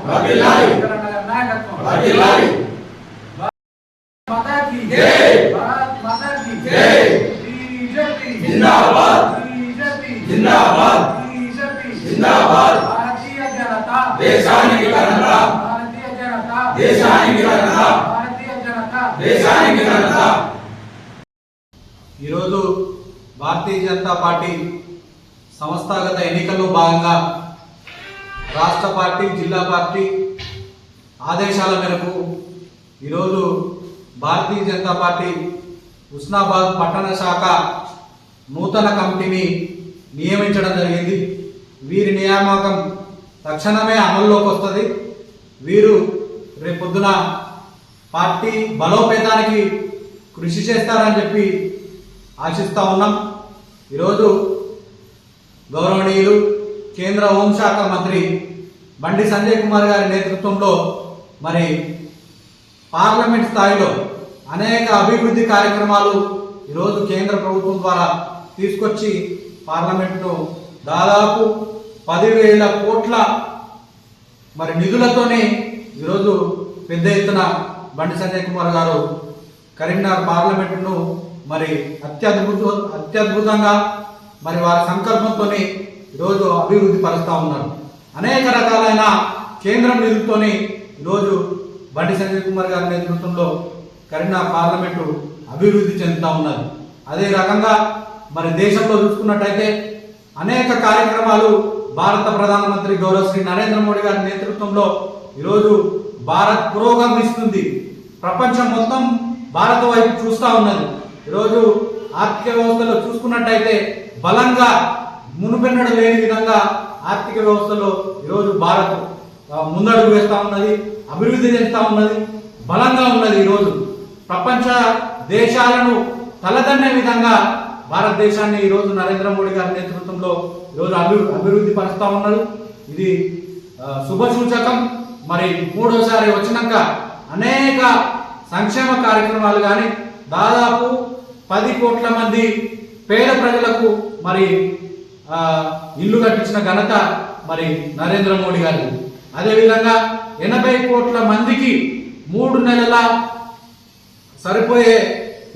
నాయకత్వం माता की जय, भारत माता की जय, बीजेपी जिंदाबाद, बीजेपी जिंदाबाद, बीजेपी जिंदाबाद, भारतीय जनता देशाనికి ఘనత, भारतीय जनता देशाనికి ఘనత, भारतीय जनता देशाనికి ఘనత। ఈ రోజు భారతీయ జనతా పార్టీ సంస్థాగత ఎన్నికల్లో భాగంగా రాష్ట్ర పార్టీ జిల్లా పార్టీ ఆదేశాల మేరకు ఈరోజు భారతీయ జనతా పార్టీ హుస్నాబాద్ పట్టణ శాఖ నూతన కమిటీని నియమించడం జరిగింది। వీరి నియామకం తక్షణమే అమల్లోకి వస్తుంది। వీరు రేపొద్దున పార్టీ బలోపేతానికి కృషి చేస్తారని చెప్పి ఆశిస్తూ ఉన్నాం। ఈరోజు గౌరవనీయులు కేంద్ర హోంశాఖ మంత్రి బండి సంజయ్ కుమార్ గారి నేతృత్వంలో మరి పార్లమెంట్ స్థాయిలో అనేక అభివృద్ధి కార్యక్రమాలు ఈరోజు కేంద్ర ప్రభుత్వం ద్వారా తీసుకొచ్చి పార్లమెంట్ను దాదాపు 10,000 కోట్ల మరి నిధులతోనే ఈరోజు పెద్ద ఎత్తున బండి సంజయ్ కుమార్ గారు కరీంనగర్ పార్లమెంటును మరి అత్యద్భుతంగా మరి వారి సంకల్పంతోనే ఈరోజు అభివృద్ధి పరుస్తూ ఉన్నారు। అనేక రకాలైన కేంద్రం నిధులతోనే ఈరోజు బండి సంజయ్ కుమార్ గారి నేతృత్వంలో కరీంనగర్ పార్లమెంటు అభివృద్ధి చెందుతూ ఉన్నది। అదే రకంగా మరి దేశంలో చూసుకున్నట్టయితే అనేక కార్యక్రమాలు భారత ప్రధానమంత్రి గౌరవ శ్రీ నరేంద్ర మోడీ గారి నేతృత్వంలో ఈరోజు భారత్ పురోగమిస్తుంది। ప్రపంచం మొత్తం భారత వైపు చూస్తూ ఉన్నది। ఈరోజు ఆర్థిక వ్యవస్థలో చూసుకున్నట్టయితే బలంగా మునుపెన్నడు లేని విధంగా ఆర్థిక వ్యవస్థలో ఈరోజు భారత్ ముందడుగు వేస్తూ ఉన్నది, అభివృద్ధి చెందుతూ ఉన్నది, బలంగా ఉన్నది। ఈరోజు ప్రపంచ దేశాలను తలదన్నే విధంగా భారతదేశాన్ని ఈరోజు నరేంద్ర మోడీ గారి నేతృత్వంలో ఈరోజు అభివృద్ధి పరుస్తూ ఉన్నారు। ఇది శుభ సూచకం। మరి మూడోసారి వచ్చినాక అనేక సంక్షేమ కార్యక్రమాలు కానీ దాదాపు 10 కోట్ల మంది పేద ప్రజలకు మరి ఇల్లు కట్టించిన ఘనత మరి నరేంద్ర మోడీ గారిది। అదేవిధంగా 80 కోట్ల మందికి 3 నెలల సరిపోయే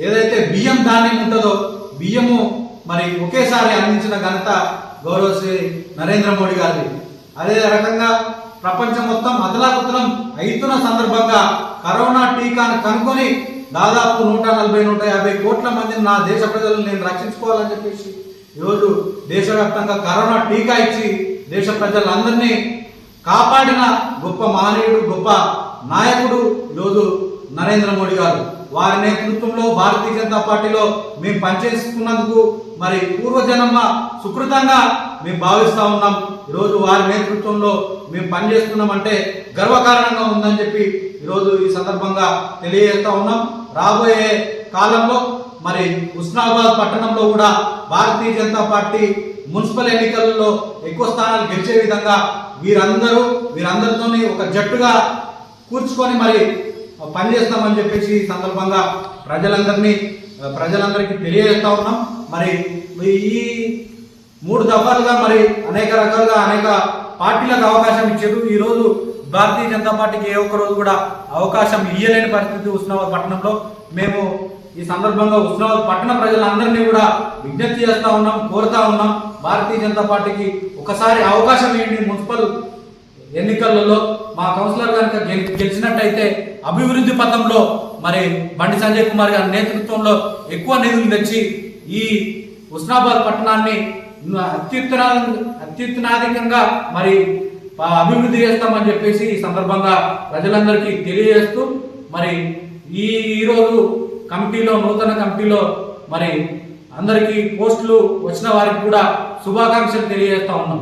ఏదైతే బియ్యం ధాన్యం ఉంటుందో బియ్యము మరి ఒకేసారి అందించిన ఘనత గౌరవ శ్రీ నరేంద్ర మోడీ గారిది। అదే రకంగా ప్రపంచం మొత్తం అతలాకుతలం అవుతున్న సందర్భంగా కరోనా టీకాను కనుక్కొని దాదాపు 140-150 కోట్ల మందిని నా దేశ ప్రజలను నేను రక్షించుకోవాలని చెప్పేసి ఈరోజు దేశవ్యాప్తంగా కరోనా టీకా ఇచ్చి దేశ ప్రజలందరినీ కాపాడిన గొప్ప మహనీయుడు, గొప్ప నాయకుడు ఈరోజు నరేంద్ర మోడీ గారు। వారి నేతృత్వంలో భారతీయ జనతా పార్టీలో మేము పనిచేసుకున్నందుకు మరి పూర్వజన్మ సుకృతంగా మేము భావిస్తూ ఉన్నాం। ఈరోజు వారి నేతృత్వంలో మేము పనిచేస్తున్నామంటే గర్వకారణంగా ఉందని చెప్పి ఈరోజు ఈ సందర్భంగా తెలియజేస్తూ ఉన్నాం। రాబోయే కాలంలో మరి హుస్నాబాద్ పట్టణంలో కూడా భారతీయ జనతా పార్టీ మున్సిపల్ ఎన్నికలలో ఎక్కువ స్థానాలు గెలిచే విధంగా వీరందరితో ఒక జట్టుగా కూర్చుకొని మరి పనిచేస్తామని చెప్పేసి ఈ సందర్భంగా ప్రజలందరికీ తెలియజేస్తా ఉన్నాం। మరి ఈ 3 దఫాలుగా మరి అనేక రకాలుగా అనేక పార్టీలకు అవకాశం ఇచ్చారు। ఈరోజు భారతీయ జనతా పార్టీకి ఏ ఒక్క రోజు కూడా అవకాశం ఇయ్యలేని పరిస్థితి హుస్నాబాద్ పట్టణంలో। మేము ఈ సందర్భంగా హుస్నాబాద్ పట్టణ ప్రజలందరినీ కూడా విజ్ఞప్తి చేస్తూ ఉన్నాం, కోరుతా ఉన్నాం, భారతీయ జనతా పార్టీకి ఒకసారి అవకాశం ఇవ్వండి। మున్సిపల్ ఎన్నికలలో మా కౌన్సిలర్ కనుక గెలిచినట్టయితే అభివృద్ధి పథంలో మరి బండి సంజయ్ కుమార్ గారి నేతృత్వంలో ఎక్కువ నిధులు తెచ్చి ఈ హుస్నాబాద్ పట్టణాన్ని అత్యుత్తనాధికంగా మరి అభివృద్ధి చేస్తామని చెప్పేసి ఈ సందర్భంగా ప్రజలందరికీ తెలియజేస్తూ మరి ఈరోజు నూతన కమిటీలో మరి అందరికీ పోస్టులు వచ్చిన వారికి కూడా శుభాకాంక్షలు తెలియజేస్తా ఉన్నాం।